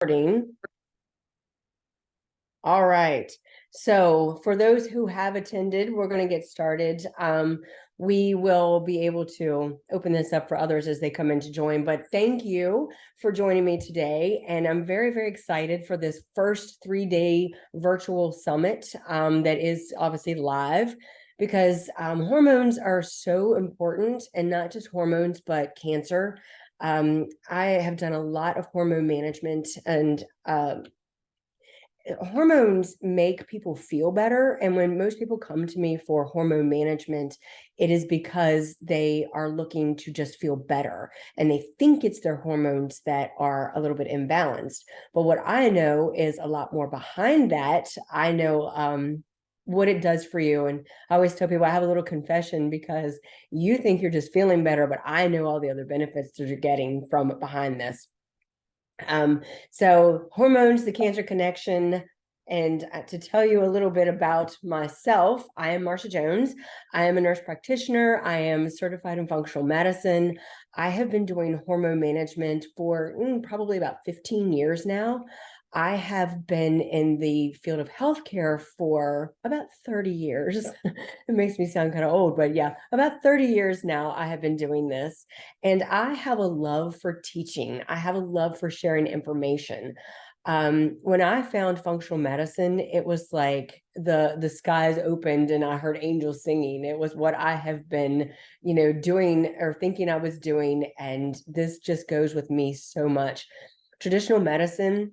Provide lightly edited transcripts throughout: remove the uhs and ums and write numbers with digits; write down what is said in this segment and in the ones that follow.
Recording. All right. So for those who have attended, we're going to get started. We will be able to open this up for others as they come in to join. But thank you for joining me today. And I'm very, very excited for this first 3-day virtual summit that is obviously live because hormones are so important, and not just hormones, but cancer. I have done a lot of hormone management, and hormones make people feel better. And when most people come to me for hormone management, it is because they are looking to just feel better, and they think it's their hormones that are a little bit imbalanced. But what I know is a lot more behind that. I know what it does for you. And I always tell people, I have a little confession, because you think you're just feeling better, but I know all the other benefits that you're getting from behind this. So hormones, the cancer connection. And to tell you a little bit about myself, I am Marsha Jones. I am a nurse practitioner. I am certified in functional medicine. I have been doing hormone management for probably about 15 years now. I have been in the field of healthcare for about 30 years. It makes me sound kind of old, but yeah, about 30 years now I have been doing this. And I have a love for teaching. I have a love for sharing information. When I found functional medicine, it was like the skies opened and I heard angels singing. It was what I have been, doing or thinking I was doing. And this just goes with me so much. Traditional medicine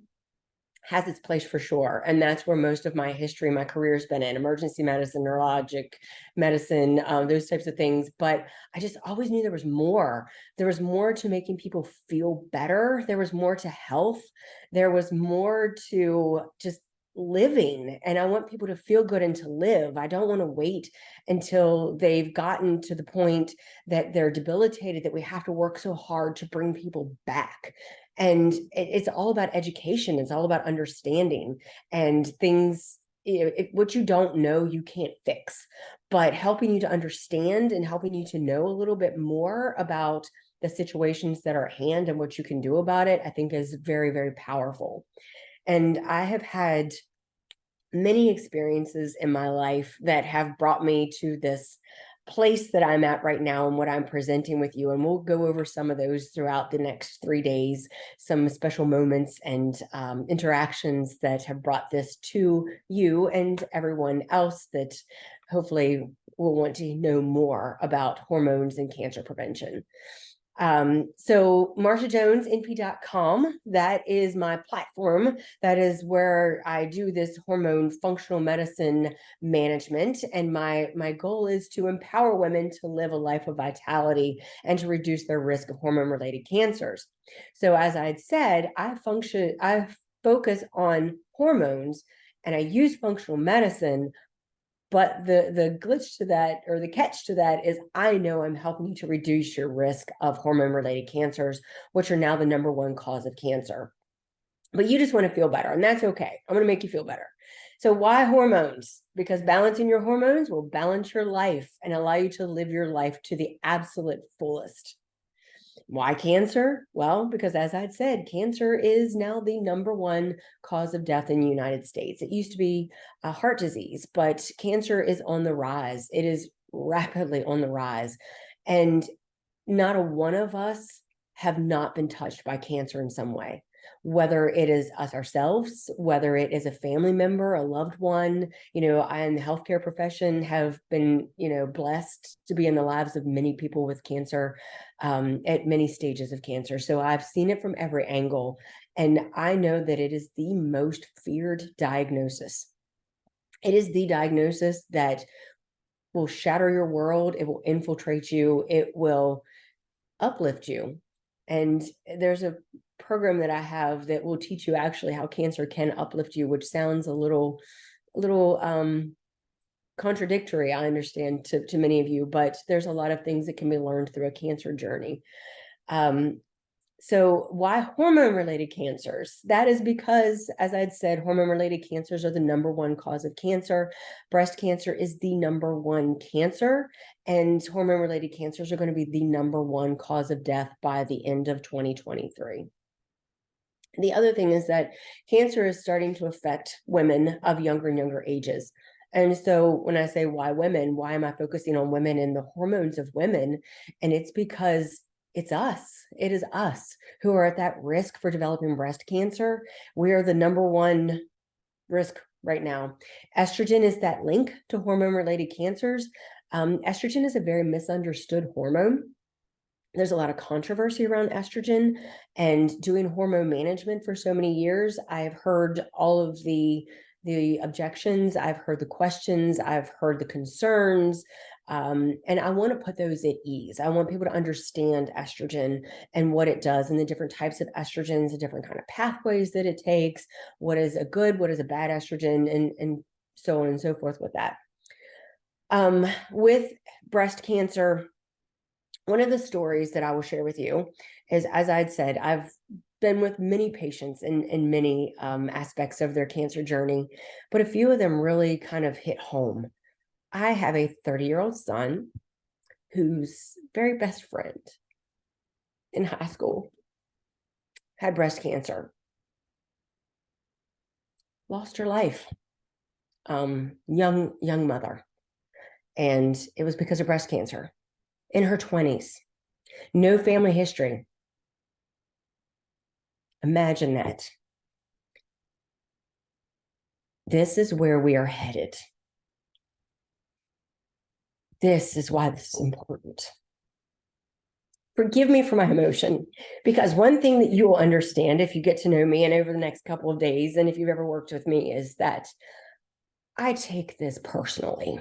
has its place for sure. And that's where most of my history, my career has been in emergency medicine, neurologic medicine, those types of things. But I just always knew there was more. There was more to making people feel better. There was more to health. There was more to just living. And I want people to feel good and to live. I don't want to wait until they've gotten to the point that they're debilitated, that we have to work so hard to bring people back. And it's all about education. It's all about understanding and things. What you don't know, you can't fix, but helping you to understand and helping you to know a little bit more about the situations that are at hand and what you can do about it, I think is very, very powerful. And I have had many experiences in my life that have brought me to this place that I'm at right now and what I'm presenting with you. And we'll go over some of those throughout the next 3 days, some special moments and interactions that have brought this to you and everyone else that hopefully will want to know more about hormones and cancer prevention. So MarshaJonesNP.com, that is my platform. That is where I do this hormone functional medicine management. And my goal is to empower women to live a life of vitality and to reduce their risk of hormone-related cancers. So as I had said, I focus on hormones, and I use functional medicine. But the glitch to that, or the catch to that, is I know I'm helping you to reduce your risk of hormone-related cancers, which are now the #1 cause of cancer. But you just want to feel better, and that's okay. I'm going to make you feel better. So why hormones? Because balancing your hormones will balance your life and allow you to live your life to the absolute fullest. Why cancer? Well, because as I'd said, cancer is now the #1 cause of death in the United States. It used to be a heart disease, but cancer is on the rise. It is rapidly on the rise. And not a one of us have not been touched by cancer in some way, whether it is us ourselves, whether it is a family member, a loved one. I in the healthcare profession have been, blessed to be in the lives of many people with cancer, at many stages of cancer. So I've seen it from every angle. And I know that it is the most feared diagnosis. It is the diagnosis that will shatter your world. It will infiltrate you. It will uplift you. And there's a program that I have that will teach you actually how cancer can uplift you, which sounds a little contradictory, I understand, to many of you, but there's a lot of things that can be learned through a cancer journey. So why hormone-related cancers? That is because, as I'd said, hormone-related cancers are the #1 cause of cancer. Breast cancer is the #1 cancer, and hormone-related cancers are going to be the #1 cause of death by the end of 2023. The other thing is that cancer is starting to affect women of younger and younger ages. And so when I say why women, why am I focusing on women and the hormones of women? And it's because it's us. It is us who are at that risk for developing breast cancer. We are the number one risk right now. Estrogen is that link to hormone-related cancers. Estrogen is a very misunderstood hormone. There's a lot of controversy around estrogen, and doing hormone management for so many years, I've heard all of the objections, I've heard the questions, I've heard the concerns, and I want to put those at ease. I want people to understand estrogen and what it does, and the different types of estrogens, the different kind of pathways that it takes, what is a good, what is a bad estrogen, and so on and so forth with that. With breast cancer, one of the stories that I will share with you is, as I'd said, I've been with many patients in many aspects of their cancer journey, but a few of them really kind of hit home. I have a 30-year-old son whose very best friend in high school had breast cancer, lost her life, young mother, and it was because of breast cancer in her 20s. No family history. Imagine that. This is where we are headed. This is why this is important. Forgive me for my emotion, because one thing that you will understand if you get to know me and over the next couple of days, and if you've ever worked with me, is that I take this personally.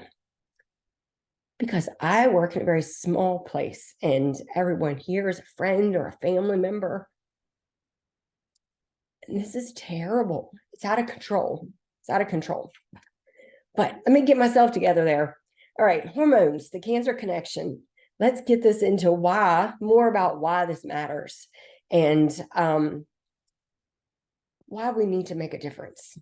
Because I work in a very small place and everyone here is a friend or a family member. And this is terrible. It's out of control. It's out of control. But let me get myself together there. All right, hormones, the cancer connection. Let's get this into more about why this matters and why we need to make a difference.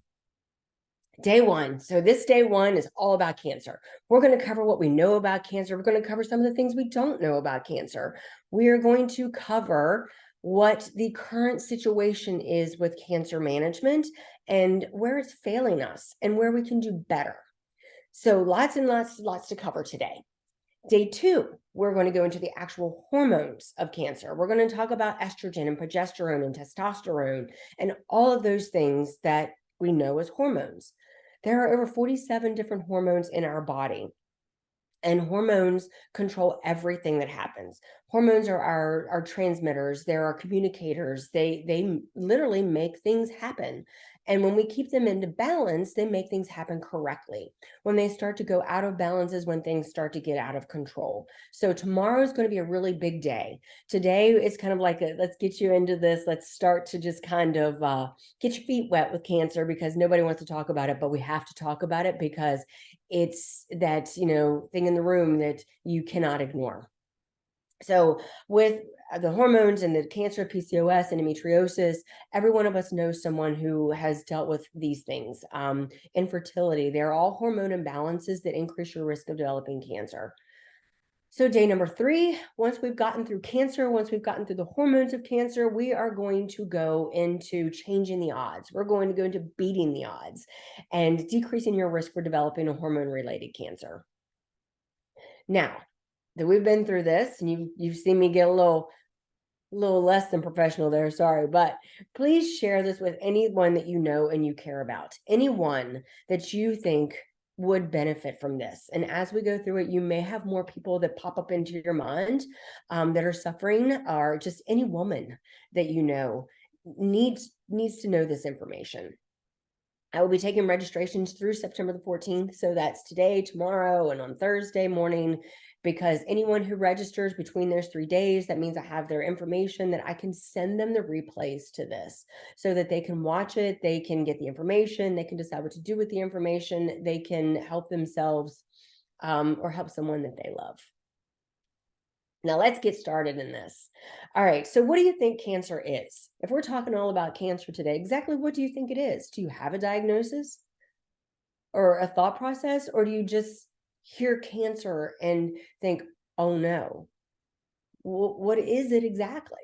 Day one. So this day one is all about cancer. We're going to cover what we know about cancer. We're going to cover some of the things we don't know about cancer. We are going to cover what the current situation is with cancer management and where it's failing us and where we can do better. So lots and lots to cover today. Day two, we're going to go into the actual hormones of cancer. We're going to talk about estrogen and progesterone and testosterone and all of those things that we know as hormones. There are over 47 different hormones in our body, and hormones control everything that happens. Hormones are our transmitters, they're our communicators, they literally make things happen. And when we keep them into balance, they make things happen correctly. When they start to go out of balance is when things start to get out of control. So tomorrow is going to be a really big day. Today is kind of like let's get you into this. Let's start to just kind of get your feet wet with cancer, because nobody wants to talk about it, but we have to talk about it because it's that, thing in the room that you cannot ignore. So with the hormones and the cancer, PCOS, endometriosis, every one of us knows someone who has dealt with these things. Infertility, they're all hormone imbalances that increase your risk of developing cancer. So day number 3, once we've gotten through cancer, once we've gotten through the hormones of cancer, we are going to go into changing the odds. We're going to go into beating the odds and decreasing your risk for developing a hormone-related cancer. Now that we've been through this, and you've seen me get a little less than professional there, sorry, but please share this with anyone that you know and you care about, anyone that you think would benefit from this. And as we go through it, you may have more people that pop up into your mind that are suffering, or just any woman that you know needs to know this information. I will be taking registrations through September the 14th. So that's today, tomorrow, and on Thursday morning, because anyone who registers between those 3 days, that means I have their information that I can send them the replays to this so that they can watch it, they can get the information, they can decide what to do with the information, they can help themselves or help someone that they love. Now let's get started in this. All right, so what do you think cancer is? If we're talking all about cancer today, exactly what do you think it is? Do you have a diagnosis or a thought process, or do you just hear cancer and think, oh no, what is it exactly?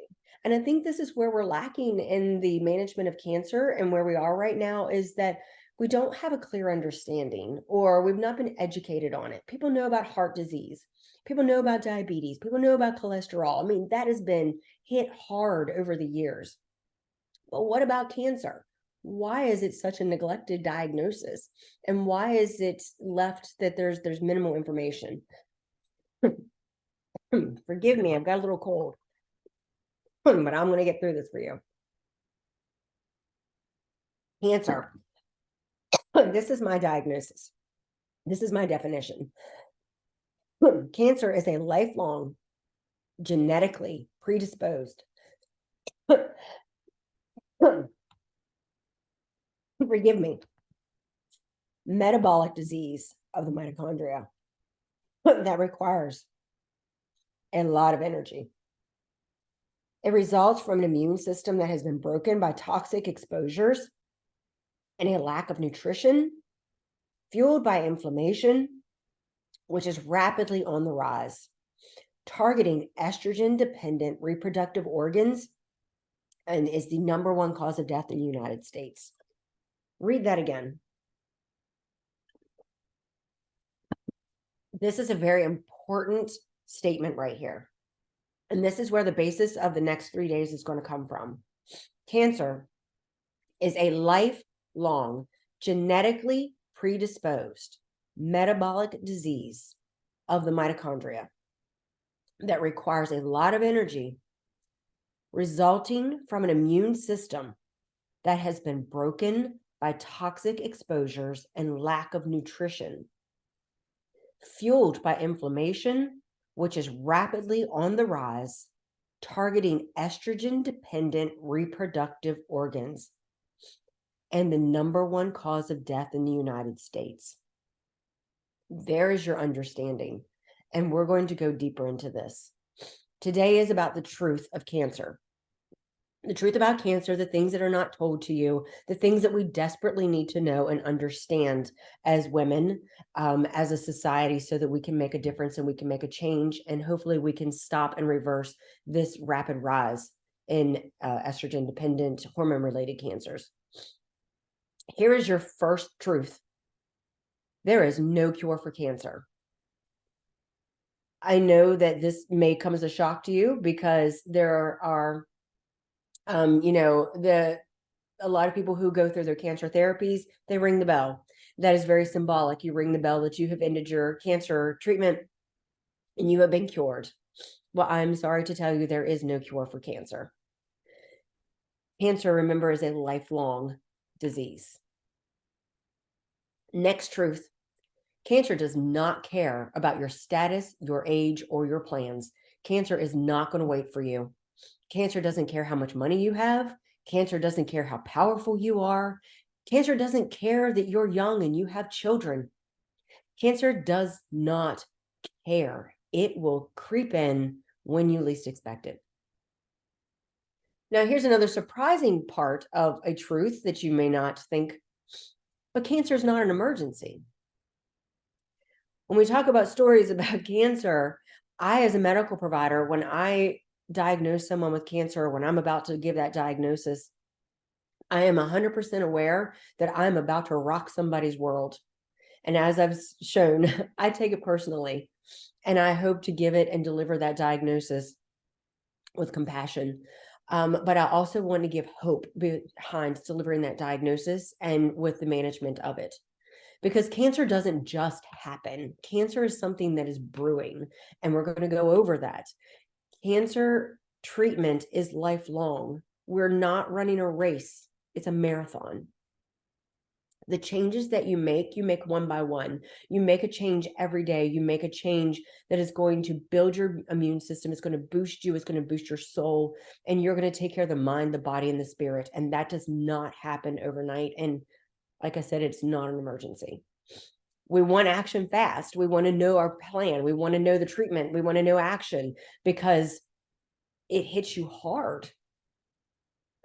And I think this is where we're lacking in the management of cancer, and where we are right now is that we don't have a clear understanding, or we've not been educated on it. People know about heart disease. People know about diabetes. People know about cholesterol. I mean, that has been hit hard over the years. But what about cancer? Why is it such a neglected diagnosis? And why is it left that there's minimal information? Forgive me, I've got a little cold, but I'm going to get through this for you. Cancer. This is my diagnosis. This is my definition. Cancer is a lifelong, genetically predisposed, forgive me, metabolic disease of the mitochondria that requires a lot of energy. It results from an immune system that has been broken by toxic exposures and a lack of nutrition, fueled by inflammation, which is rapidly on the rise, targeting estrogen-dependent reproductive organs, and is the #1 cause of death in the United States. Read that again. This is a very important statement right here. And this is where the basis of the next 3 days is going to come from. Cancer is a lifelong, genetically predisposed metabolic disease of the mitochondria that requires a lot of energy, resulting from an immune system that has been broken by toxic exposures and lack of nutrition, fueled by inflammation, which is rapidly on the rise, targeting estrogen-dependent reproductive organs, and the #1 cause of death in the United States. There is your understanding, and we're going to go deeper into this. Today is about the truth of cancer. The truth about cancer, the things that are not told to you, the things that we desperately need to know and understand as women, as a society, so that we can make a difference and we can make a change, and hopefully we can stop and reverse this rapid rise in estrogen-dependent, hormone-related cancers. Here is your first truth. There is no cure for cancer. I know that this may come as a shock to you, because there are a lot of people who go through their cancer therapies, they ring the bell. That is very symbolic. You ring the bell that you have ended your cancer treatment and you have been cured. Well, I'm sorry to tell you, there is no cure for cancer. Cancer, remember, is a lifelong disease. Next truth. Cancer does not care about your status, your age, or your plans. Cancer is not going to wait for you. Cancer doesn't care how much money you have. Cancer doesn't care how powerful you are. Cancer doesn't care that you're young and you have children. Cancer does not care. It will creep in when you least expect it. Now, here's another surprising part of a truth that you may not think, but cancer is not an emergency. When we talk about stories about cancer, I, as a medical provider, when I diagnose someone with cancer, when I'm about to give that diagnosis, I am 100% aware that I'm about to rock somebody's world. And as I've shown, I take it personally, and I hope to give it and deliver that diagnosis with compassion. But I also want to give hope behind delivering that diagnosis and with the management of it. Because cancer doesn't just happen. Cancer is something that is brewing, and we're going to go over that. Cancer treatment is lifelong. We're not running a race. It's a marathon. The changes that you make one by one. You make a change every day. You make a change that is going to build your immune system. It's going to boost you. It's going to boost your soul. And you're going to take care of the mind, the body, and the spirit. And that does not happen overnight. And like I said, it's not an emergency. We want action fast. We want to know our plan. We want to know the treatment. We want to know action, because it hits you hard.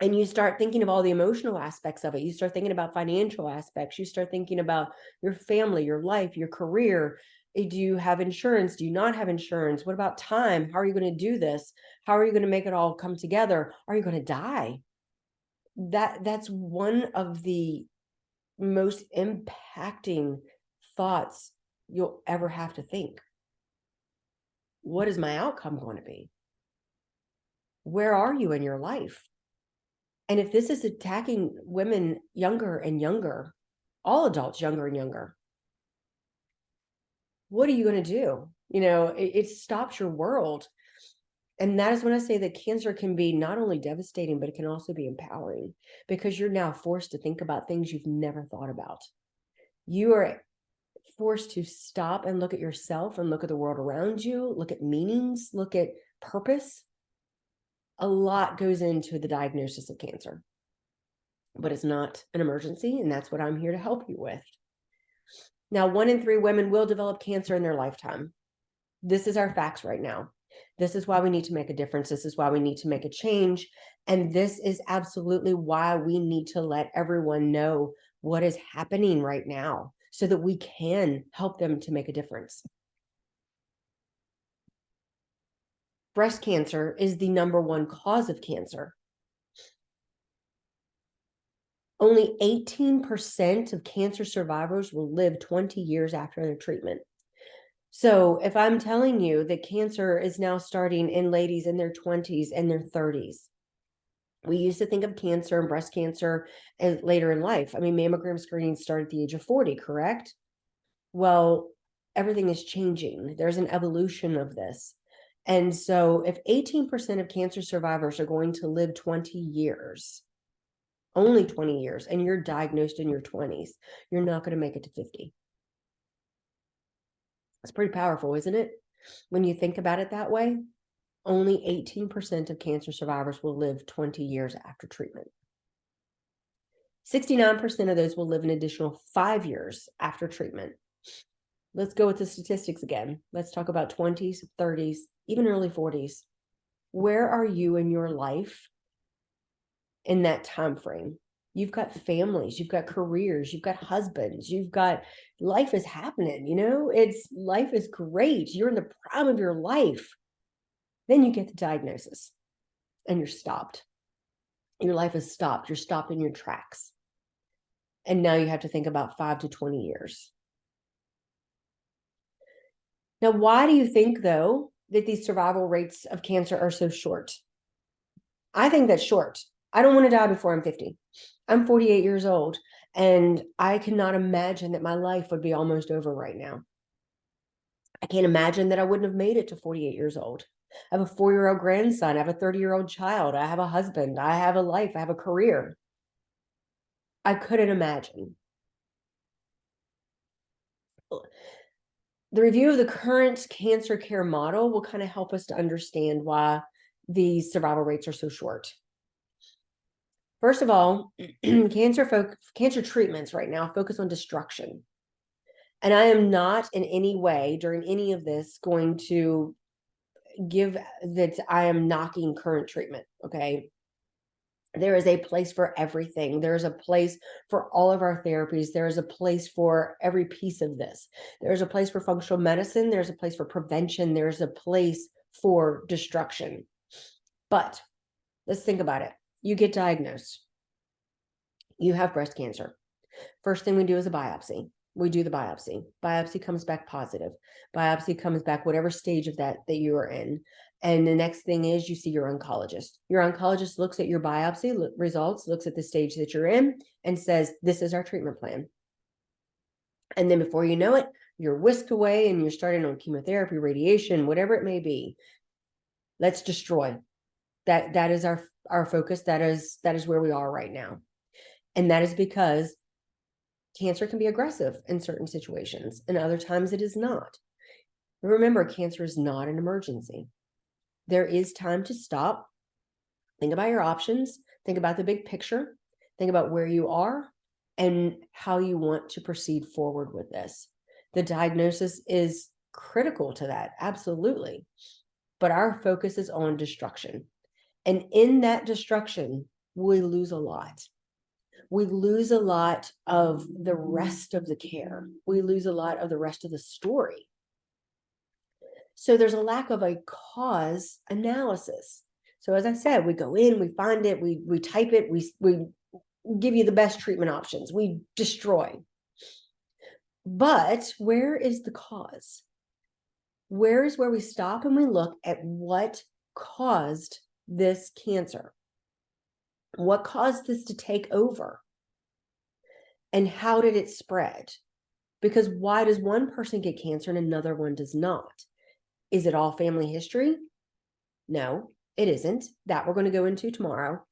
And you start thinking of all the emotional aspects of it. You start thinking about financial aspects. You start thinking about your family, your life, your career, Do you have insurance? Do you not have insurance? What about time? How are you going to do this? How are you going to make it all come together? Are you going to die? That's one of the most impacting thoughts you'll ever have to think. What is my outcome going to be? Where are you in your life? And if this is attacking women younger and younger, all adults younger and younger, what are you going to do? It stops your world. And that is when I say that cancer can be not only devastating, but it can also be empowering, because you're now forced to think about things you've never thought about. You are forced to stop and look at yourself and look at the world around you, look at meanings, look at purpose. A lot goes into the diagnosis of cancer, but it's not an emergency, and that's what I'm here to help you with. Now, 1 in 3 women will develop cancer in their lifetime. This is our facts right now. This is why we need to make a difference. This is why we need to make a change. And this is absolutely why we need to let everyone know what is happening right now so that we can help them to make a difference. Breast cancer is the #1 cause of cancer. Only 18% of cancer survivors will live 20 years after their treatment. So if I'm telling you that cancer is now starting in ladies in their 20s and their 30s, we used to think of cancer and breast cancer as later in life. I mean, mammogram screening started at the age of 40, correct? Well, everything is changing. There's an evolution of this. And so if 18% of cancer survivors are going to live 20 years, only 20 years, and you're diagnosed in your 20s, you're not going to make it to 50. It's pretty powerful, isn't it? When you think about it that way, only 18% of cancer survivors will live 20 years after treatment. 69% of those will live an additional 5 years after treatment. Let's go with the statistics again. Let's talk about 20s, 30s, even early 40s. Where are you in your life in that time frame? You've got families, you've got careers, you've got husbands, you've got life is happening, life is great. You're in the prime of your life. Then you get the diagnosis and you're stopped. Your life is stopped. You're stopped in your tracks. And now you have to think about 5 to 20 years. Now, why do you think, though, that these survival rates of cancer are so short? I think that's short. I don't want to die before I'm 50. I'm 48 years old, and I cannot imagine that my life would be almost over right now. I can't imagine that I wouldn't have made it to 48 years old. I have a 4-year-old grandson. I have a 30-year-old child. I have a husband. I have a life. I have a career. I couldn't imagine. The review of the current cancer care model will kind of help us to understand why these survival rates are so short. First of all, cancer treatments right now focus on destruction. And I am not in any way during any of this going to give that I am knocking current treatment, okay? There is a place for everything. There's a place for all of our therapies. There is a place for every piece of this. There's a place for functional medicine. There's a place for prevention. There's a place for destruction. But let's think about it. You get diagnosed. You have breast cancer. First thing we do is a biopsy. We do the biopsy. Biopsy comes back positive. Biopsy comes back whatever stage of that you are in. And the next thing is you see your oncologist. Your oncologist looks at your biopsy results, looks at the stage that you're in, and says, this is our treatment plan. And then before you know it, you're whisked away and you're starting on chemotherapy, radiation, whatever it may be. Let's destroy. That is our focus. That is where we are right now. And that is because cancer can be aggressive in certain situations, and other times it is not. Remember, cancer is not an emergency. There is time to stop. Think about your options. Think about the big picture. Think about where you are and how you want to proceed forward with this. The diagnosis is critical to that, absolutely. But our focus is on destruction. And in that destruction, we lose a lot. We lose a lot of the rest of the care. We lose a lot of the rest of the story. So there's a lack of a cause analysis. So as I said, we go in, we find it, we type it, we give you the best treatment options, we destroy. But where is the cause? Where is where we stop and we look at what caused this cancer? What caused this to take over? And how did it spread? Because why does one person get cancer and another one does not? Is it all family history? No, it isn't. That we're going to go into tomorrow.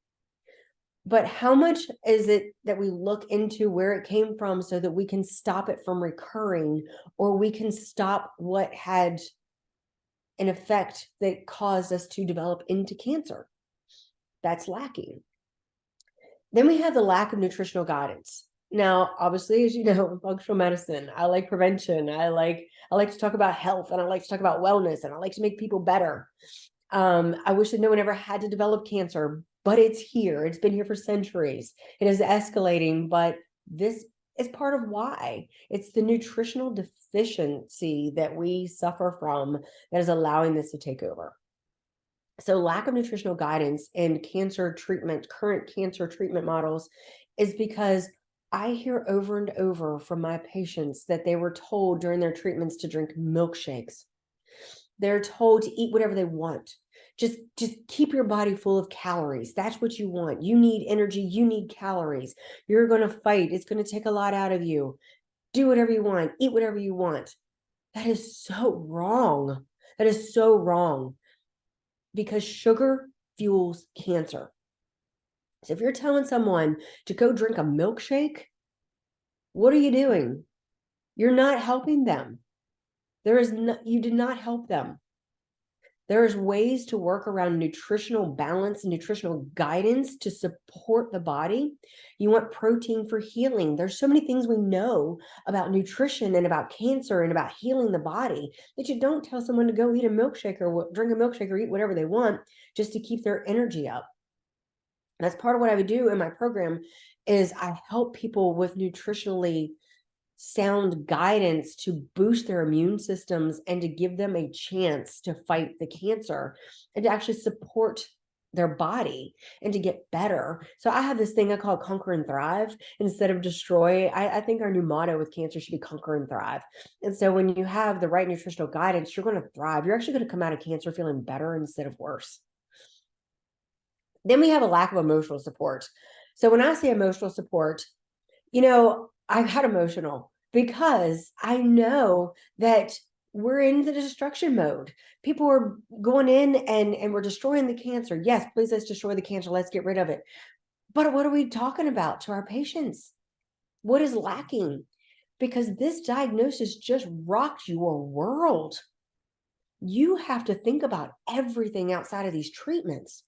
But how much is it that we look into where it came from so that we can stop it from recurring, or we can stop what had an effect that caused us to develop into cancer? That's lacking. Then we have the lack of nutritional guidance. Now, obviously, as you know, in functional medicine, I like prevention. I like to talk about health, and I like to talk about wellness, and I like to make people better. I wish that no one ever had to develop cancer, but it's here. It's been here for centuries. It is escalating, but this is part of why. It's the nutritional deficiency that we suffer from that is allowing this to take over. So lack of nutritional guidance in cancer treatment, current cancer treatment models, is because I hear over and over from my patients that they were told during their treatments to drink milkshakes. They're told to eat whatever they want. Just keep your body full of calories. That's what you want. You need energy. You need calories. You're going to fight. It's going to take a lot out of you. Do whatever you want. Eat whatever you want. That is so wrong. That is so wrong, because sugar fuels cancer. So if you're telling someone to go drink a milkshake, what are you doing? You're not helping them. You did not help them. There's ways to work around nutritional balance and nutritional guidance to support the body. You want protein for healing. There's so many things we know about nutrition and about cancer and about healing the body that you don't tell someone to go eat a milkshake or drink a milkshake or eat whatever they want just to keep their energy up. That's part of what I would do in my program. Is I help people with nutritionally sound guidance to boost their immune systems and to give them a chance to fight the cancer and to actually support their body and to get better. So I have this thing I call conquer and thrive instead of destroy. I think our new motto with cancer should be conquer and thrive. And so when you have the right nutritional guidance, you're going to thrive. You're actually going to come out of cancer feeling better instead of worse. Then we have a lack of emotional support. So when I say emotional support, I got emotional because I know that we're in the destruction mode. People are going in and we're destroying the cancer. Yes, please, let's destroy the cancer. Let's get rid of it. But what are we talking about to our patients? What is lacking? Because this diagnosis just rocked your world. You have to think about everything outside of these treatments.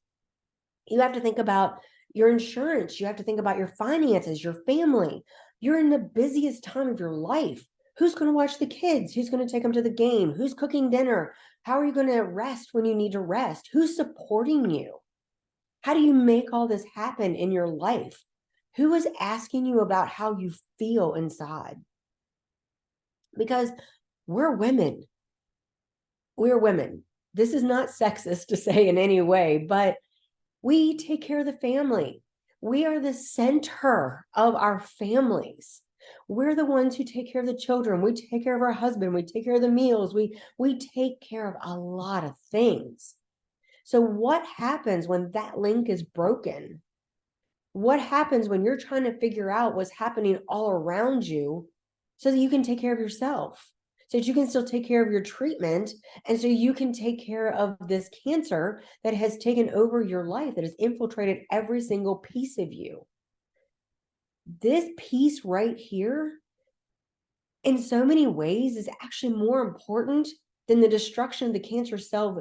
You have to think about your insurance. You have to think about your finances, your family. You're in the busiest time of your life. Who's going to watch the kids? Who's going to take them to the game? Who's cooking dinner? How are you going to rest when you need to rest? Who's supporting you? How do you make all this happen in your life? Who is asking you about how you feel inside? Because we're women. We're women. This is not sexist to say in any way, but we take care of the family. We are the center of our families. We're the ones who take care of the children. We take care of our husband. We take care of the meals. We take care of a lot of things. So what happens when that link is broken? What happens when you're trying to figure out what's happening all around you so that you can take care of yourself? So that you can still take care of your treatment, and so you can take care of this cancer that has taken over your life, that has infiltrated every single piece of you. This piece right here, in so many ways, is actually more important than the destruction of the cancer cell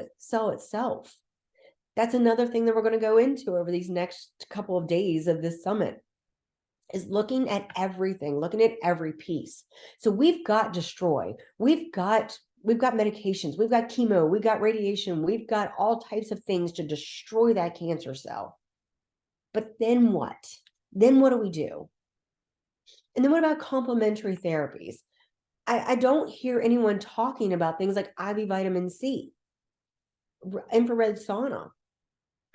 itself. That's another thing that we're going to go into over these next couple of days of this summit, is looking at everything, looking at every piece. So we've got destroy, we've got medications, we've got chemo, we've got radiation, we've got all types of things to destroy that cancer cell. But then what? Then what do we do? And then what about complementary therapies? I don't hear anyone talking about things like IV vitamin C, infrared sauna,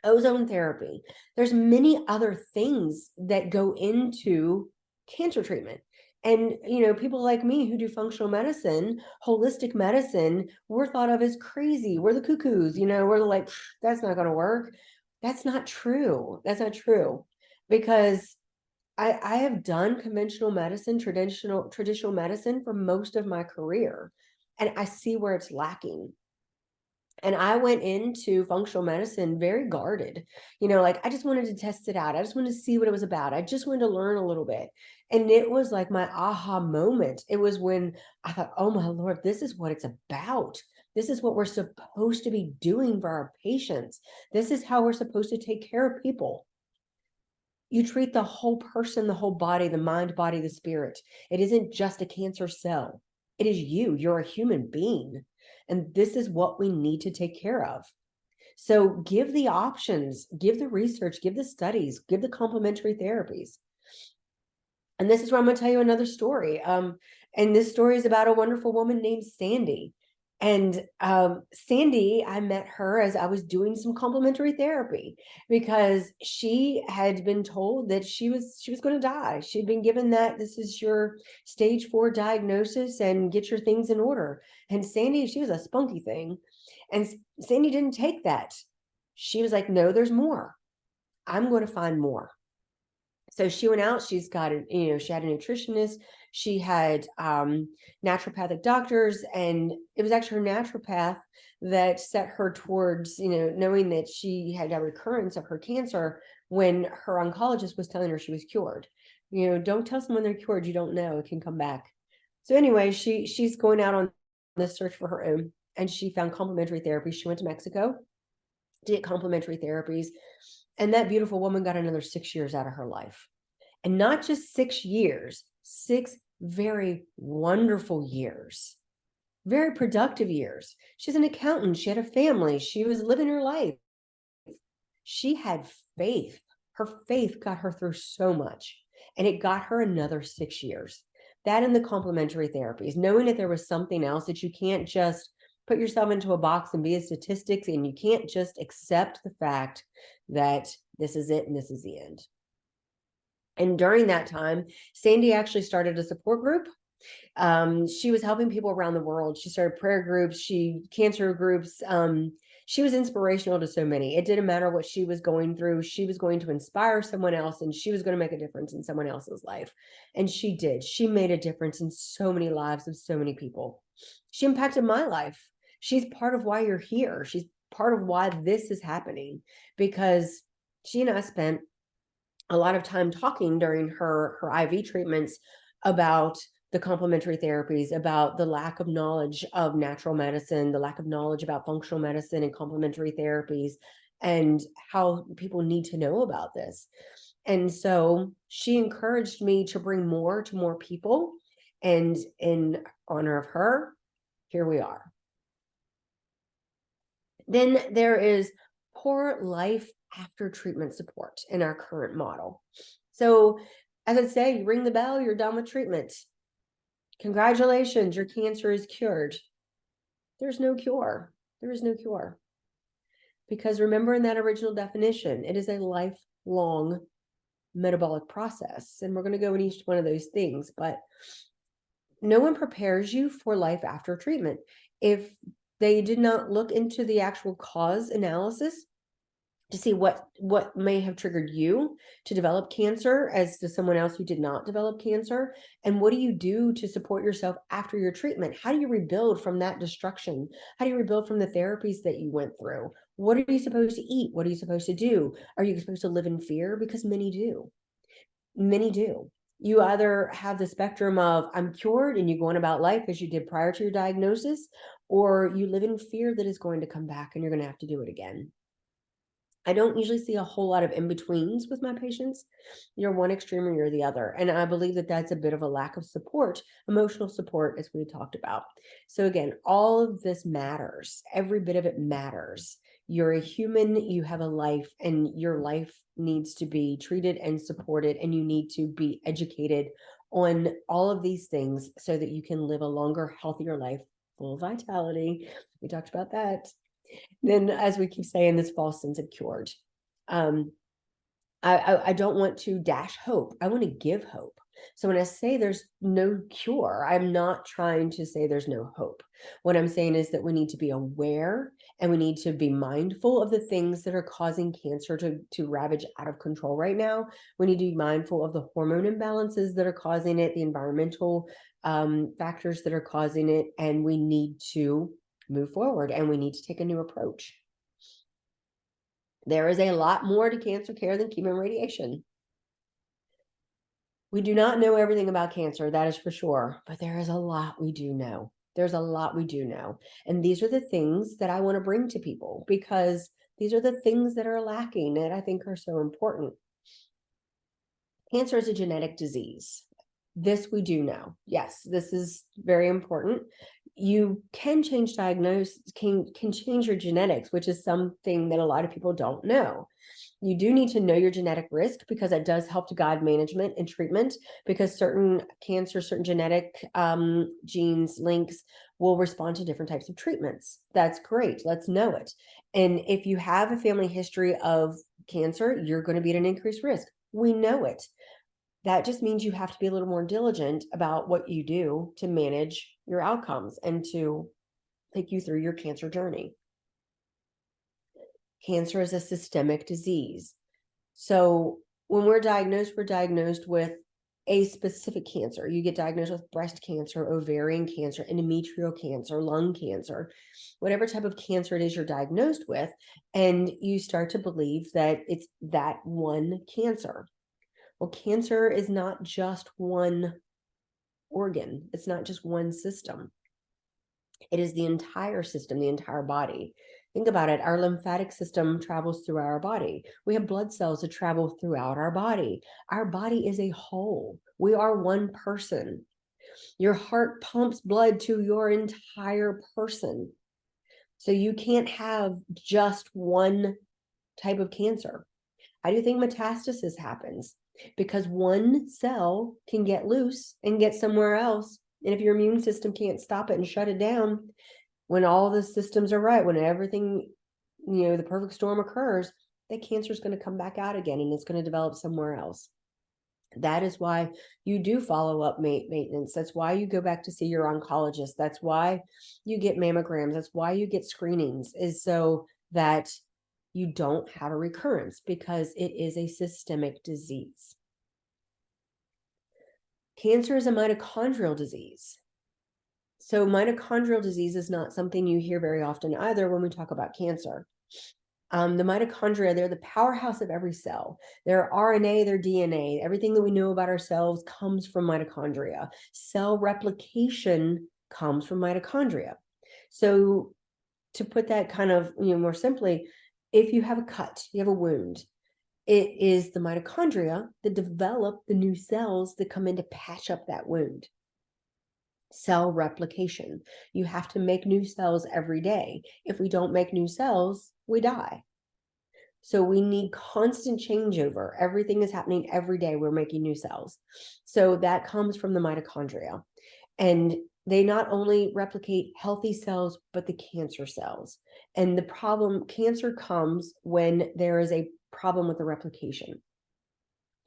ozone therapy. There's many other things that go into cancer treatment. And, people like me who do functional medicine, holistic medicine, we're thought of as crazy. We're the cuckoos, we're like, that's not going to work. That's not true. That's not true. Because I have done conventional medicine, traditional medicine for most of my career, and I see where it's lacking. And I went into functional medicine very guarded, like I just wanted to test it out. I just wanted to see what it was about. I just wanted to learn a little bit. And it was like my aha moment. It was when I thought, oh my Lord, this is what it's about. This is what we're supposed to be doing for our patients. This is how we're supposed to take care of people. You treat the whole person, the whole body, the mind, body, the spirit. It isn't just a cancer cell. It is you. You're a human being. And this is what we need to take care of. So give the options, give the research, give the studies, give the complementary therapies. And this is where I'm going to tell you another story. And this story is about a wonderful woman named Sandy. And Sandy, I met her as I was doing some complementary therapy because she had been told that she was going to die. She'd been given that this is your stage 4 diagnosis and get your things in order. And Sandy, she was a spunky thing. And Sandy didn't take that. She was like, no, there's more. I'm going to find more. So she went out, she's got she had a nutritionist, she had naturopathic doctors, and it was actually her naturopath that set her towards, knowing that she had a recurrence of her cancer when her oncologist was telling her she was cured. Don't tell someone they're cured, you don't know, it can come back. So anyway, she's going out on this search for her own, and she found complementary therapy. She went to Mexico to get complementary therapies. And that beautiful woman got another 6 years out of her life. And not just 6 years, 6 very wonderful years, very productive years. She's an accountant. She had a family. She was living her life. She had faith. Her faith got her through so much. And it got her another 6 years. That and the complementary therapies, knowing that there was something else, that you can't just put yourself into a box and be a statistic, and you can't just accept the fact that this is it and this is the end. And during that time, Sandy actually started a support group. She was helping people around the world. She started prayer groups, cancer groups. She was inspirational to so many. It didn't matter what she was going through. She was going to inspire someone else, and she was going to make a difference in someone else's life. And she did. She made a difference in so many lives of so many people. She impacted my life. She's part of why you're here. She's part of why this is happening, because she and I spent a lot of time talking during her IV treatments about the complementary therapies, about the lack of knowledge of natural medicine, the lack of knowledge about functional medicine and complementary therapies, and how people need to know about this. And so she encouraged me to bring more to more people. And in honor of her, here we are. Then there is poor life after treatment support in our current model. So as I say, you ring the bell, you're done with treatment. Congratulations, your cancer is cured. There's no cure. There is no cure. Because remember, in that original definition, it is a lifelong metabolic process. And we're going to go in each one of those things, but no one prepares you for life after treatment. If they did not look into the actual cause analysis to see what may have triggered you to develop cancer as to someone else who did not develop cancer, and what do you do to support yourself after your treatment? How do you rebuild from that destruction? How do you rebuild from the therapies that you went through? What are you supposed to eat? What are you supposed to do? Are you supposed to live in fear? Because many do. Many do. You either have the spectrum of I'm cured and you go on about life as you did prior to your diagnosis, or you live in fear that is going to come back and you're going to have to do it again. I don't usually see a whole lot of in-betweens with my patients. You're one extreme or you're the other. And I believe that that's a bit of a lack of support, emotional support, as we talked about. So again, all of this matters. Every bit of it matters. You're a human, you have a life, and your life needs to be treated and supported, and you need to be educated on all of these things so that you can live a longer, healthier life full of vitality. We talked about that. Then, as we keep saying, this false sense of cured. I don't want to dash hope. I want to give hope. So when I say there's no cure, I'm not trying to say there's no hope. What I'm saying is that we need to be aware and we need to be mindful of the things that are causing cancer to ravage out of control right now. We need to be mindful of the hormone imbalances that are causing it, the environmental factors that are causing it, and we need to move forward and we need to take a new approach. There is a lot more to cancer care than chemo and radiation. We do not know everything about cancer, that is for sure, but there is a lot we do know. There's a lot we do know. And these are the things that I want to bring to people because these are the things that are lacking that I think are so important. Cancer is a genetic disease. This we do know. Yes, this is very important. You can change diagnosis, can change your genetics, which is something that a lot of people don't know. You do need to know your genetic risk because it does help to guide management and treatment because certain cancer, certain genetic genes, links will respond to different types of treatments. That's great. Let's know it. And if you have a family history of cancer, you're going to be at an increased risk. We know it. That just means you have to be a little more diligent about what you do to manage your outcomes and to take you through your cancer journey. Cancer is a systemic disease. So when we're diagnosed with a specific cancer. You get diagnosed with breast cancer, ovarian cancer, endometrial cancer, lung cancer, whatever type of cancer it is you're diagnosed with, and you start to believe that it's that one cancer. Well, cancer is not just one organ. It's not just one system. It is the entire system, the entire body. Think about it. Our lymphatic system travels through our body. We have blood cells that travel throughout our body. Our body is a whole. We are one person. Your heart pumps blood to your entire person. So you can't have just one type of cancer. I do think metastasis happens because one cell can get loose and get somewhere else. And if your immune system can't stop it and shut it down, when all the systems are right, when everything, the perfect storm occurs, that cancer is going to come back out again and it's going to develop somewhere else. That is why you do follow up maintenance. That's why you go back to see your oncologist. That's why you get mammograms. That's why you get screenings, is so that you don't have a recurrence, because it is a systemic disease. Cancer is a mitochondrial disease. So mitochondrial disease is not something you hear very often either when we talk about cancer. The mitochondria, they're the powerhouse of every cell. Their RNA, their DNA, everything that we know about ourselves comes from mitochondria. Cell replication comes from mitochondria. So to put that kind of more simply, if you have a cut, you have a wound, it is the mitochondria that develop the new cells that come in to patch up that wound. Cell replication. You have to make new cells every day. If we don't make new cells, we die. So we need constant changeover. Everything is happening every day. We're making new cells. So that comes from the mitochondria. And they not only replicate healthy cells, but the cancer cells. And the problem, cancer comes when there is a problem with the replication.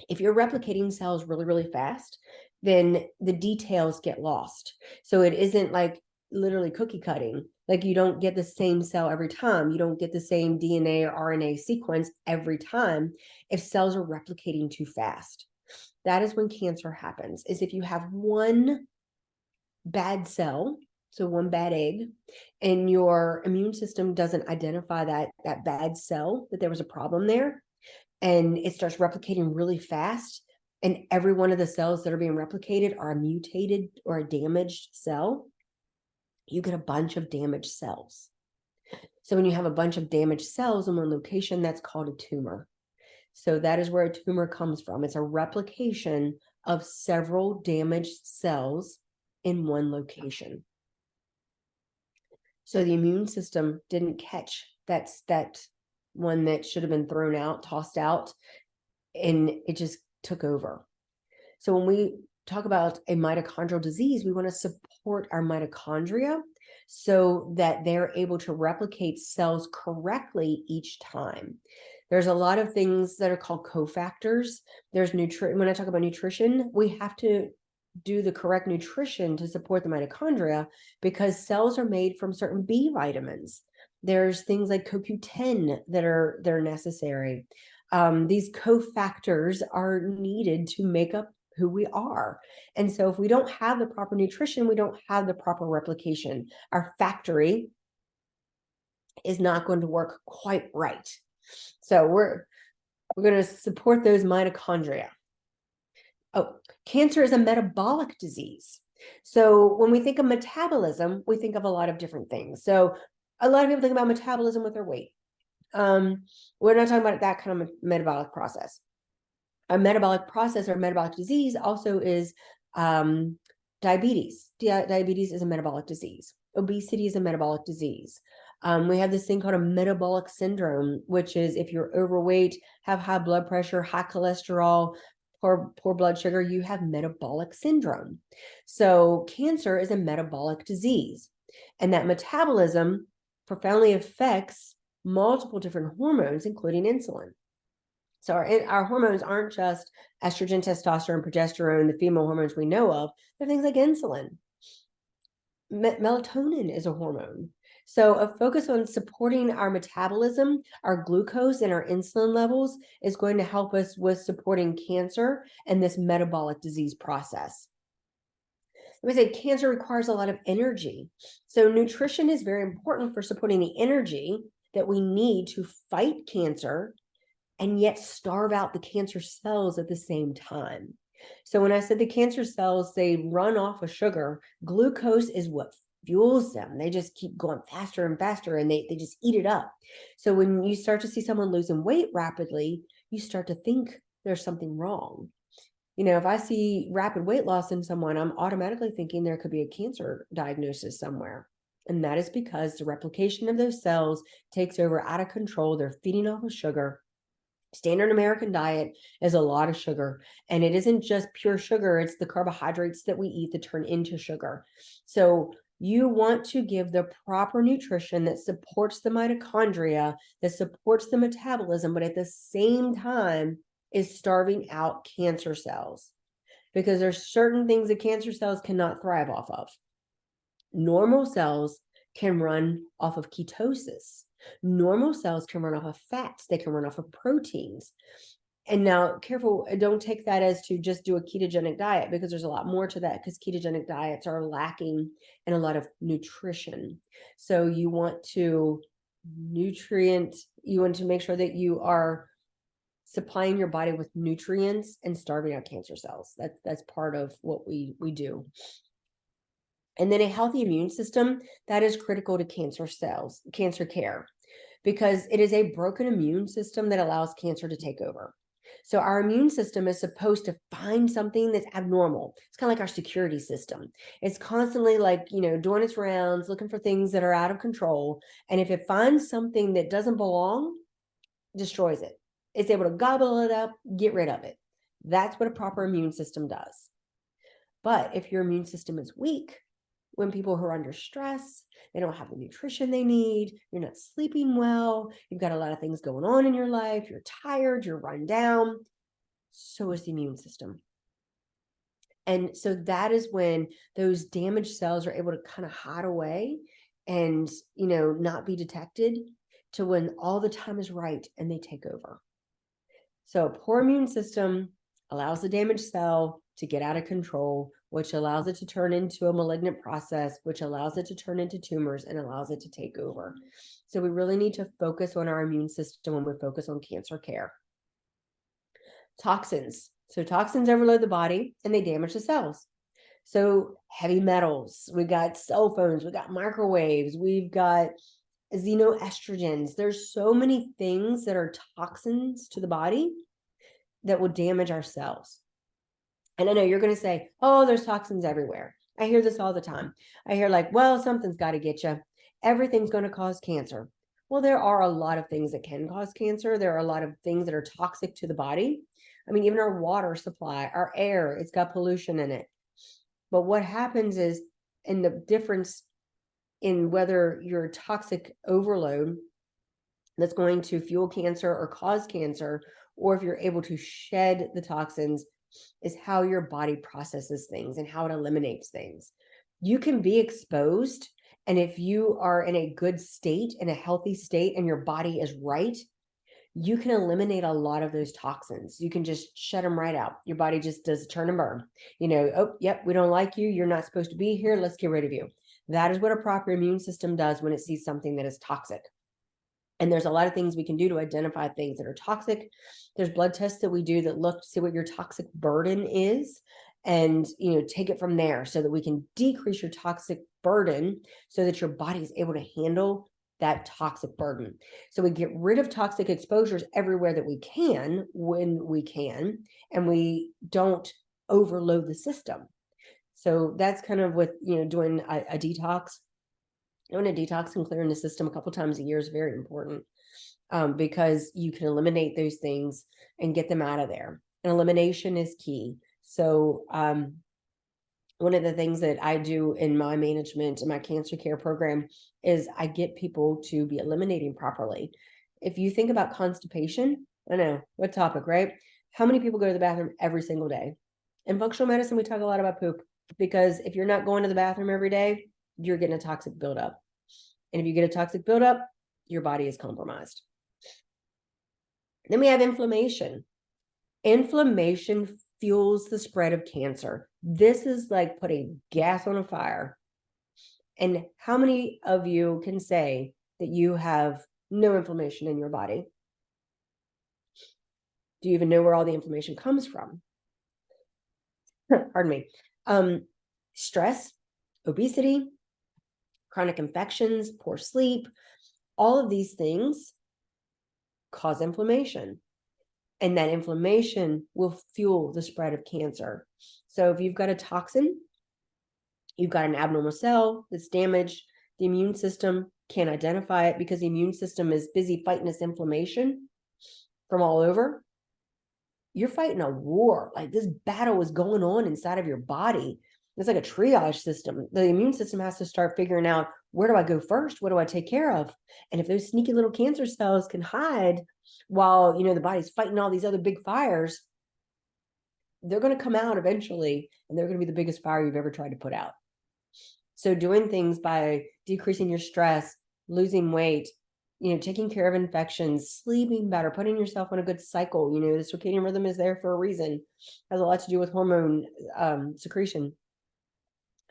If you're replicating cells really, really fast, then the details get lost. So it isn't like literally cookie cutting. Like you don't get the same cell every time. You don't get the same DNA or RNA sequence every time if cells are replicating too fast. That is when cancer happens, is if you have one bad cell, so one bad egg, and your immune system doesn't identify that bad cell, that there was a problem there, and it starts replicating really fast, and every one of the cells that are being replicated are a mutated or a damaged cell, you get a bunch of damaged cells. So when you have a bunch of damaged cells in one location, that's called a tumor. So that is where a tumor comes from. It's a replication of several damaged cells in one location. So the immune system didn't catch that one that should have been thrown out, tossed out, and it just took over. So when we talk about a mitochondrial disease, we want to support our mitochondria so that they're able to replicate cells correctly each time. There's a lot of things that are called cofactors. There's nutrition. When I talk about nutrition, we have to do the correct nutrition to support the mitochondria because cells are made from certain B vitamins. There's things like CoQ10 that are necessary. These cofactors are needed to make up who we are. And so if we don't have the proper nutrition, we don't have the proper replication. Our factory is not going to work quite right. So we're going to support those mitochondria. Oh, cancer is a metabolic disease. So when we think of metabolism, we think of a lot of different things. So a lot of people think about metabolism with their weight. We're not talking about that kind of metabolic process. A metabolic process or metabolic disease also is diabetes. Diabetes is a metabolic disease. Obesity is a metabolic disease. We have this thing called a metabolic syndrome, which is if you're overweight, have high blood pressure, high cholesterol, poor blood sugar, you have metabolic syndrome. So cancer is a metabolic disease, and that metabolism profoundly affects multiple different hormones, including insulin. So our hormones aren't just estrogen, testosterone, progesterone, the female hormones we know of. They're things like insulin. Melatonin is a hormone. So a focus on supporting our metabolism, our glucose and our insulin levels is going to help us with supporting cancer and this metabolic disease process. Let me say cancer requires a lot of energy. So nutrition is very important for supporting the energy that we need to fight cancer and yet starve out the cancer cells at the same time. So when I said the cancer cells, they run off of sugar, glucose is what fuels them. They just keep going faster and faster and they just eat it up. So when you start to see someone losing weight rapidly, you start to think there's something wrong. You know, if I see rapid weight loss in someone, I'm automatically thinking there could be a cancer diagnosis somewhere. And that is because the replication of those cells takes over out of control. They're feeding off of sugar. Standard American diet is a lot of sugar, and it isn't just pure sugar, it's the carbohydrates that we eat that turn into sugar. So you want to give the proper nutrition that supports the mitochondria, that supports the metabolism, but at the same time is starving out cancer cells, because there's certain things that cancer cells cannot thrive off of. Normal cells can run off of ketosis. Normal cells can run off of fats. They can run off of proteins. And now, careful, don't take that as to just do a ketogenic diet, because there's a lot more to that, because ketogenic diets are lacking in a lot of nutrition. So you want to make sure that you are supplying your body with nutrients and starving out cancer cells. That's part of what we do. And then a healthy immune system, that is critical to cancer care, because it is a broken immune system that allows cancer to take over. So our immune system is supposed to find something that's abnormal. It's kind of like our security system. It's constantly doing its rounds, looking for things that are out of control. And if it finds something that doesn't belong, destroys it. It's able to gobble it up, get rid of it. That's what a proper immune system does. But if your immune system is weak, when people who are under stress, they don't have the nutrition they need, you're not sleeping well, you've got a lot of things going on in your life, you're tired, you're run down, so is the immune system. And so that is when those damaged cells are able to kind of hide away and, not be detected, to when all the time is right and they take over. So a poor immune system allows the damaged cell to get out of control, which allows it to turn into a malignant process, which allows it to turn into tumors and allows it to take over. So we really need to focus on our immune system when we focus on cancer care. Toxins. So toxins overload the body and they damage the cells. So heavy metals, we got cell phones, we got microwaves, we've got xenoestrogens. There's so many things that are toxins to the body that will damage our cells. And I know you're going to say, oh, there's toxins everywhere. I hear this all the time. I hear something's got to get you. Everything's going to cause cancer. Well, there are a lot of things that can cause cancer. There are a lot of things that are toxic to the body. I mean, even our water supply, our air, it's got pollution in it. But what happens is, in the difference in whether you're a toxic overload that's going to fuel cancer or cause cancer, or if you're able to shed the toxins, is how your body processes things and how it eliminates things. You can be exposed, and if you are in a good state, in a healthy state, and your body is right, you can eliminate a lot of those toxins. You can just shut them right out. Your body just does turn and burn. Oh, yep, we don't like you. You're not supposed to be here. Let's get rid of you. That is what a proper immune system does when it sees something that is toxic. And there's a lot of things we can do to identify things that are toxic. There's blood tests that we do that look to see what your toxic burden is, and take it from there so that we can decrease your toxic burden so that your body is able to handle that toxic burden. So we get rid of toxic exposures everywhere that we can, when we can, and we don't overload the system. So that's kind of what, doing a detox. Doing a detox and clearing the system a couple times a year is very important, because you can eliminate those things and get them out of there. And elimination is key. So one of the things that I do in my management, in my cancer care program, is I get people to be eliminating properly. If you think about constipation, I know, what topic, right? How many people go to the bathroom every single day? In functional medicine, we talk a lot about poop, because if you're not going to the bathroom every day, you're getting a toxic buildup. And if you get a toxic buildup, your body is compromised. Then we have inflammation. Inflammation fuels the spread of cancer. This is like putting gas on a fire. And how many of you can say that you have no inflammation in your body? Do you even know where all the inflammation comes from? Pardon me. Stress, obesity, chronic infections, poor sleep, all of these things cause inflammation. And that inflammation will fuel the spread of cancer. So if you've got a toxin, you've got an abnormal cell that's damaged, the immune system can't identify it because the immune system is busy fighting this inflammation from all over. You're fighting a war. Like, this battle is going on inside of your body. It's like a triage system. The immune system has to start figuring out, where do I go first? What do I take care of? And if those sneaky little cancer cells can hide while, the body's fighting all these other big fires, they're going to come out eventually, and they're going to be the biggest fire you've ever tried to put out. So doing things by decreasing your stress, losing weight, taking care of infections, sleeping better, putting yourself on a good cycle. The circadian rhythm is there for a reason. It has a lot to do with hormone secretion.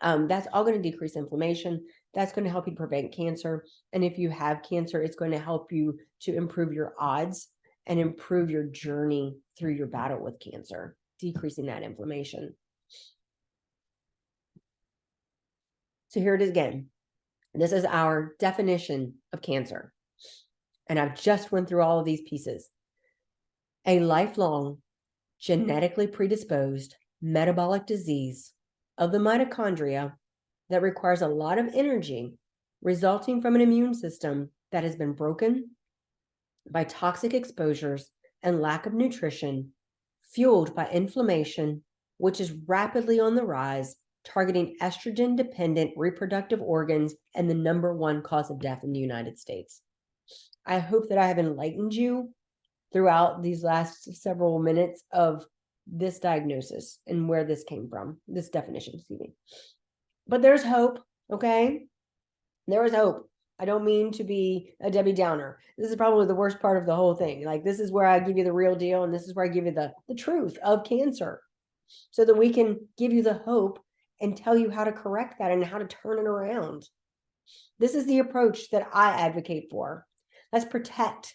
That's all going to decrease inflammation. That's going to help you prevent cancer. And if you have cancer, it's going to help you to improve your odds and improve your journey through your battle with cancer, decreasing that inflammation. So here it is again. This is our definition of cancer. And I've just went through all of these pieces. A lifelong, genetically predisposed metabolic disease of the mitochondria that requires a lot of energy, resulting from an immune system that has been broken by toxic exposures and lack of nutrition, fueled by inflammation, which is rapidly on the rise, targeting estrogen-dependent reproductive organs and the #1 cause of death in the United States. I hope that I have enlightened you throughout these last several minutes of this diagnosis and where this came from, this definition, excuse me. But there's hope, okay? There is hope. I don't mean to be a Debbie Downer. This is probably the worst part of the whole thing. Like, this is where I give you the real deal, and this is where I give you the truth of cancer, so that we can give you the hope and tell you how to correct that and how to turn it around. This is the approach that I advocate for. Let's protect,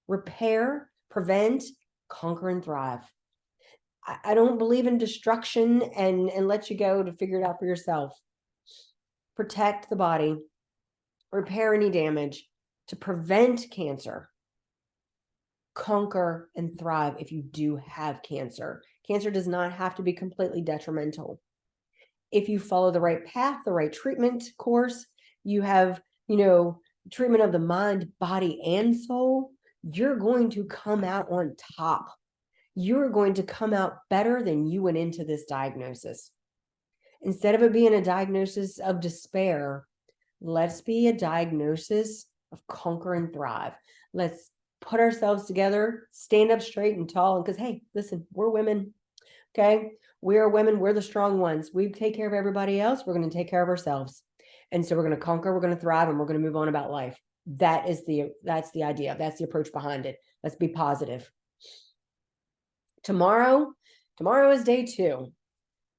repair, prevent, conquer, and thrive. I don't believe in destruction and let you go to figure it out for yourself. Protect the body, repair any damage to prevent cancer, conquer, and thrive if you do have cancer. Cancer does not have to be completely detrimental. If you follow the right path, the right treatment course, you have, treatment of the mind, body, and soul, you're going to come out on top. you're going to come out better than you went into this diagnosis. Instead of it being a diagnosis of despair, let's be a diagnosis of conquer and thrive. Let's put ourselves together, stand up straight and tall. Because, hey, listen, we're women. Okay. We are women. We're the strong ones. We take care of everybody else. We're going to take care of ourselves. And so we're going to conquer, we're going to thrive, and we're going to move on about life. That's the idea. That's the approach behind it. Let's be positive. Tomorrow is day 2.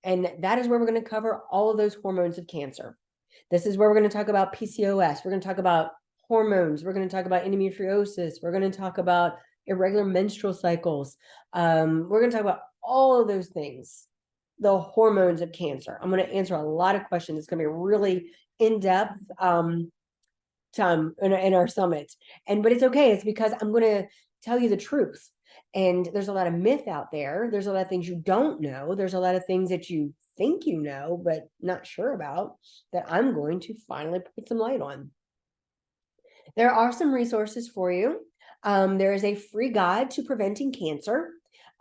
And that is where we're going to cover all of those hormones of cancer. This is where we're going to talk about PCOS. We're going to talk about hormones. We're going to talk about endometriosis. We're going to talk about irregular menstrual cycles. We're going to talk about all of those things, the hormones of cancer. I'm going to answer a lot of questions. It's going to be a really in-depth time in our summit. But it's okay. It's because I'm going to tell you the truth. And there's a lot of myth out there. There's a lot of things you don't know. There's a lot of things that you think you know, but not sure about, that I'm going to finally put some light on. There are some resources for you. There is a free guide to preventing cancer.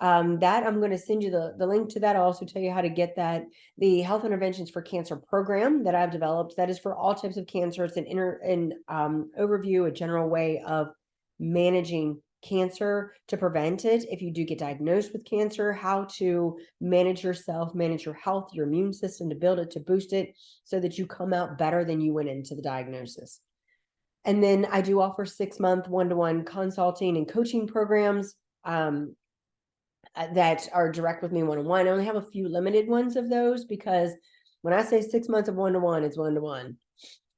That I'm going to send you the link to that. I'll also tell you how to get that. The Health Interventions for Cancer program that I've developed, that is for all types of cancer. It's an overview, a general way of managing cancer to prevent it. If you do get diagnosed with cancer, how to manage yourself, manage your health, your immune system, to build it, to boost it, so that you come out better than you went into the diagnosis. And then I do offer 6-month one-to-one consulting and coaching programs that are direct with me one-on-one. I only have a few limited ones of those, because when I say 6 months of one-to-one, it's one-to-one.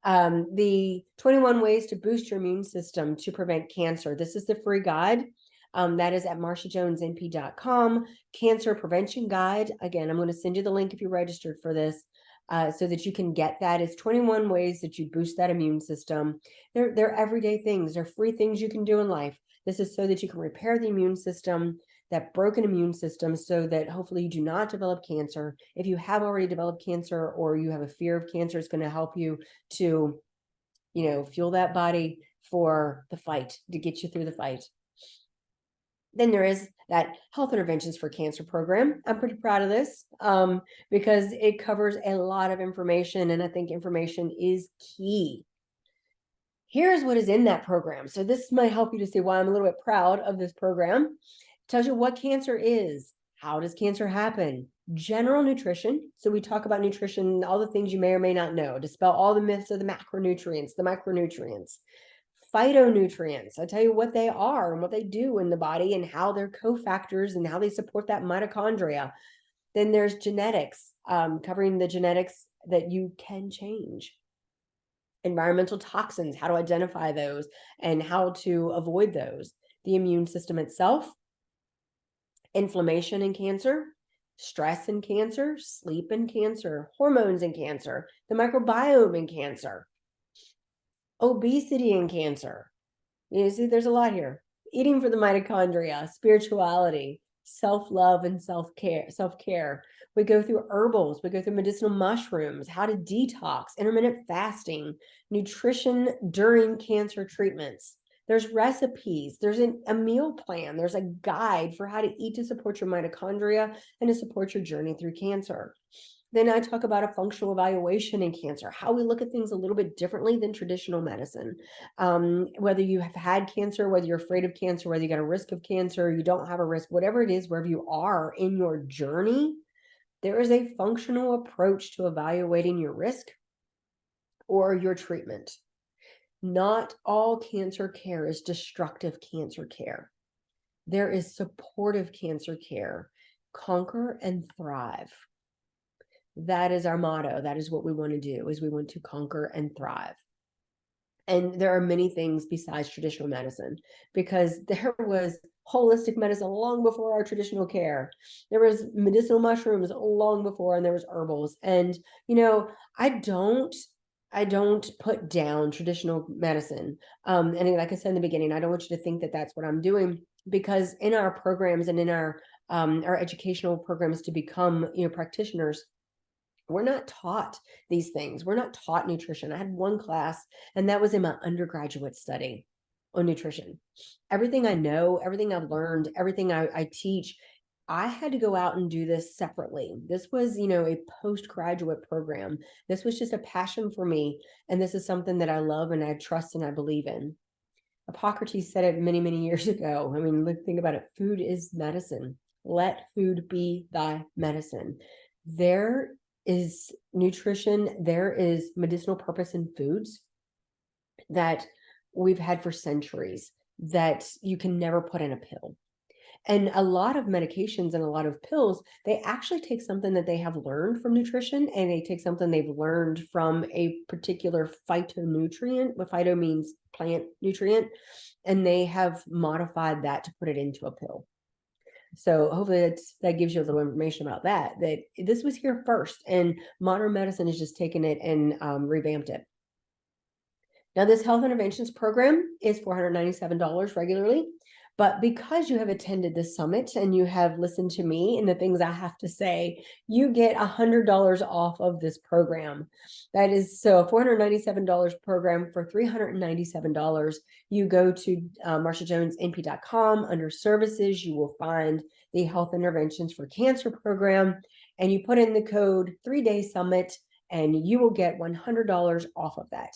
The 21 ways to boost your immune system to prevent cancer. This is the free guide. That is at marshajonesnp.com. Cancer prevention guide. Again, I'm going to send you the link if you're registered for this, so that you can get that. It's 21 ways that you boost that immune system. They're everyday things. They're free things you can do in life. This is so that you can repair the immune system, that broken immune system, so that hopefully you do not develop cancer. If you have already developed cancer, or you have a fear of cancer, it's going to help you to, fuel that body for the fight, to get you through the fight. Then there is that Health Interventions for Cancer program. I'm pretty proud of this because it covers a lot of information, and I think information is key. Here's what is in that program. So this might help you to see why I'm a little bit proud of this program. It tells you what cancer is, how does cancer happen, general nutrition. So we talk about nutrition, all the things you may or may not know, dispel all the myths of the macronutrients, the micronutrients. Phytonutrients, I tell you what they are and what they do in the body, and how they're cofactors and how they support that mitochondria. Then there's genetics, covering the genetics that you can change. Environmental toxins, how to identify those and how to avoid those. The immune system itself, inflammation in cancer, stress in cancer, sleep in cancer, hormones in cancer, the microbiome in cancer, obesity in cancer. You see, there's a lot here. Eating for the mitochondria, spirituality, self-love and self-care. We go through herbals, we go through medicinal mushrooms, how to detox, intermittent fasting, nutrition during cancer treatments. There's recipes, there's a meal plan, there's a guide for how to eat to support your mitochondria and to support your journey through cancer. Then I talk about a functional evaluation in cancer, how we look at things a little bit differently than traditional medicine. Whether you have had cancer, whether you're afraid of cancer, whether you got a risk of cancer, you don't have a risk, whatever it is, wherever you are in your journey, there is a functional approach to evaluating your risk or your treatment. Not all cancer care is destructive cancer care. There is supportive cancer care. Conquer and thrive. That is our motto. That is what we want to do, is we want to conquer and thrive. And there are many things besides traditional medicine, because there was holistic medicine long before our traditional care. There was medicinal mushrooms long before, and there was herbals. And, I don't put down traditional medicine. And like I said in the beginning, I don't want you to think that that's what I'm doing, because in our programs and in our educational programs to become, practitioners, we're not taught these things. We're not taught nutrition. I had one class, and that was in my undergraduate study. on nutrition. Everything I know, everything I've learned, everything I teach, I had to go out and do this separately. This was, a postgraduate program. This was just a passion for me. And this is something that I love and I trust and I believe in. Hippocrates said it many, many years ago. I mean, think about it. Food is medicine. Let food be thy medicine. There is nutrition, there is medicinal purpose in foods that we've had for centuries that you can never put in a pill. And a lot of medications and a lot of pills, they actually take something that they have learned from nutrition, and they take something they've learned from a particular phytonutrient. What phyto means plant nutrient, and they have modified that to put it into a pill. So hopefully that gives you a little information about that this was here first, and modern medicine has just taken it and revamped it. Now, this health interventions program is $497 regularly. But because you have attended this summit and you have listened to me and the things I have to say, you get $100 off of this program. That is so a $497 program for $397. You go to marshajonesnp.com. Under services, you will find the health interventions for cancer program, and you put in the code 3-day summit and you will get $100 off of that.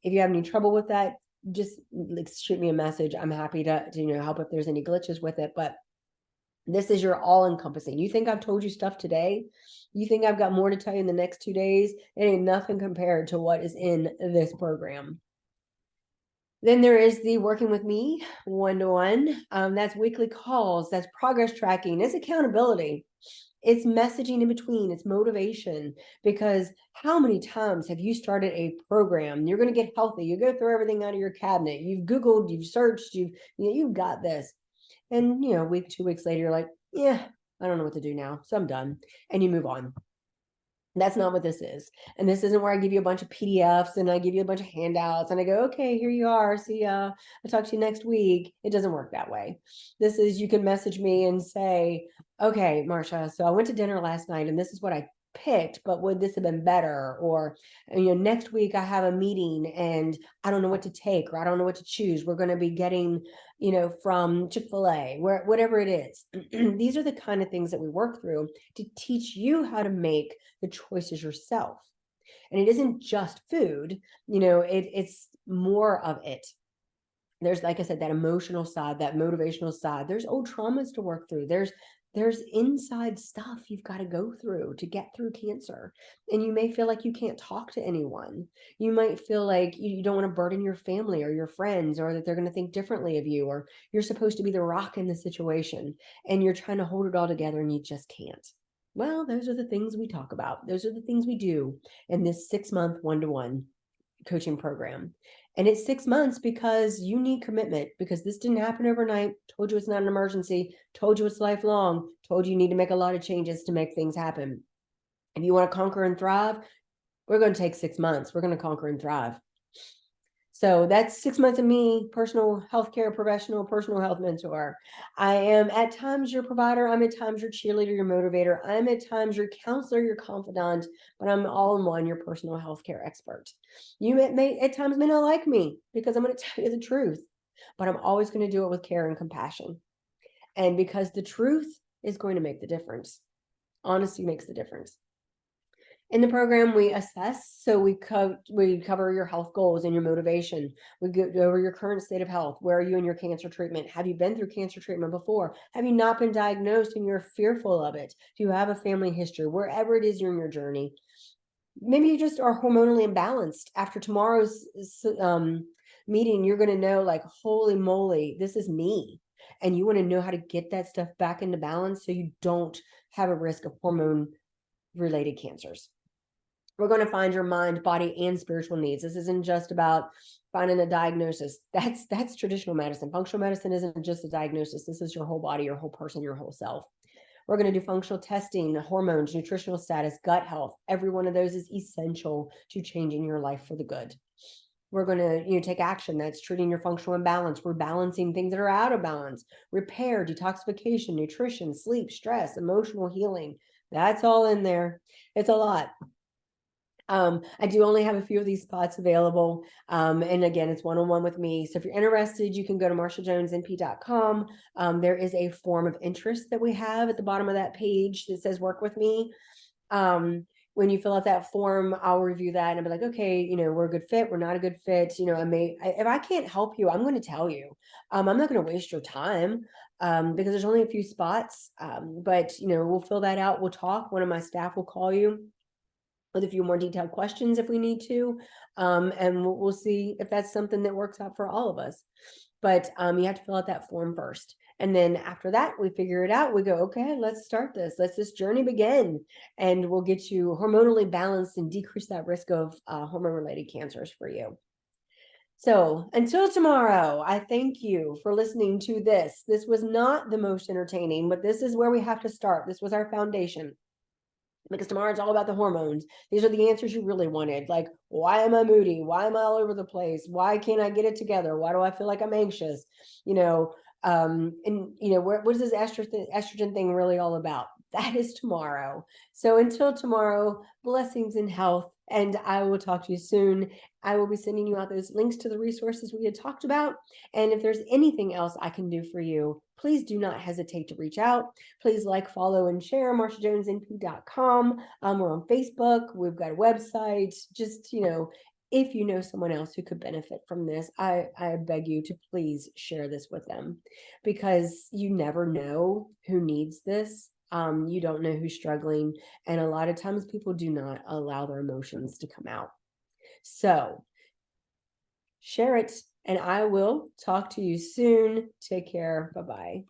If you have any trouble with that, just shoot me a message. I'm happy to help if there's any glitches with it. But this is your all-encompassing. You think I've told you stuff today? You think I've got more to tell you in the next 2 days? It ain't nothing compared to what is in this program. Then there is the working with me one-to-one. That's weekly calls. That's progress tracking. It's accountability. It's messaging in between. It's motivation. Because how many times have you started a program? You're going to get healthy. You go throw everything out of your cabinet. You've Googled, you've searched, you've got this. And, a week, 2 weeks later, you're like, yeah, I don't know what to do now. So I'm done. And you move on. That's not what this is. And this isn't where I give you a bunch of PDFs and I give you a bunch of handouts and I go, okay, here you are. See ya. I'll talk to you next week. It doesn't work that way. This is, you can message me and say, okay, Marsha, so I went to dinner last night and this is what I picked, but would this have been better? Or, next week I have a meeting and I don't know what to take, or I don't know what to choose. We're going to be getting, from Chick-fil-A, whatever it is. These are the kind of things that we work through to teach you how to make the choices yourself. And it isn't just food, it's more of it. There's, like I said, that emotional side, that motivational side. There's old traumas to work through. There's inside stuff you've got to go through to get through cancer. And you may feel like you can't talk to anyone. You might feel like you don't want to burden your family or your friends, or that they're going to think differently of you, or you're supposed to be the rock in the situation and you're trying to hold it all together and you just can't. Well, those are the things we talk about. Those are the things we do in this 6-month one-to-one coaching program. And it's 6 months because you need commitment, because this didn't happen overnight. Told you it's not an emergency. Told you it's lifelong. Told you need to make a lot of changes to make things happen. If you want to conquer and thrive, we're going to take 6 months. We're going to conquer and thrive. So that's 6 months of me, personal healthcare professional, personal health mentor. I am at times your provider. I'm at times your cheerleader, your motivator. I'm at times your counselor, your confidant, but I'm all in one, your personal healthcare expert. You may at times may not like me because I'm going to tell you the truth, but I'm always going to do it with care and compassion. And because the truth is going to make the difference. Honesty makes the difference. In the program, we assess, so we cover your health goals and your motivation. We go over your current state of health. Where are you in your cancer treatment? Have you been through cancer treatment before? Have you not been diagnosed and you're fearful of it? Do you have a family history? Wherever it is you're in your journey. Maybe you just are hormonally imbalanced. After tomorrow's meeting, you're going to know, like, holy moly, this is me. And you want to know how to get that stuff back into balance so you don't have a risk of hormone-related cancers. We're going to find your mind, body, and spiritual needs. This isn't just about finding a diagnosis. That's traditional medicine. Functional medicine isn't just a diagnosis. This is your whole body, your whole person, your whole self. We're going to do functional testing, hormones, nutritional status, gut health. Every one of those is essential to changing your life for the good. We're going to take action. That's treating your functional imbalance. We're balancing things that are out of balance. Repair, detoxification, nutrition, sleep, stress, emotional healing. That's all in there. It's a lot. I do only have a few of these spots available. And again, it's one-on-one with me. So if you're interested, you can go to marshajonesnp.com. There is a form of interest that we have at the bottom of that page that says work with me. When you fill out that form, I'll review that and I'll be like, okay, you know, we're a good fit, we're not a good fit. You know, if I can't help you, I'm going to tell you. I'm not going to waste your time because there's only a few spots. But you know, we'll fill that out. We'll talk. One of my staff will call you with a few more detailed questions if we need to. And we'll see if that's something that works out for all of us. But you have to fill out that form first. And then after that, we figure it out. We go, okay, let's start this. Let's this journey begin. And we'll get you hormonally balanced and decrease that risk of hormone-related cancers for you. So until tomorrow, I thank you for listening to this. This was not the most entertaining, but this is where we have to start. This was our foundation. Because tomorrow it's all about the hormones. These are the answers you really wanted. Like, why am I moody? Why am I all over the place? Why can't I get it together? Why do I feel like I'm anxious? You know, and you know, what is this estrogen thing really all about? That is tomorrow. So until tomorrow, blessings and health, and I will talk to you soon. I will be sending you out those links to the resources we had talked about. And if there's anything else I can do for you, please do not hesitate to reach out. Please like, follow, and share marshajonesnp.com. We're on Facebook. We've got a website. Just, you know, if you know someone else who could benefit from this, I beg you to please share this with them, because you never know who needs this. You don't know who's struggling. And a lot of times people do not allow their emotions to come out. So share it, and I will talk to you soon. Take care. Bye-bye.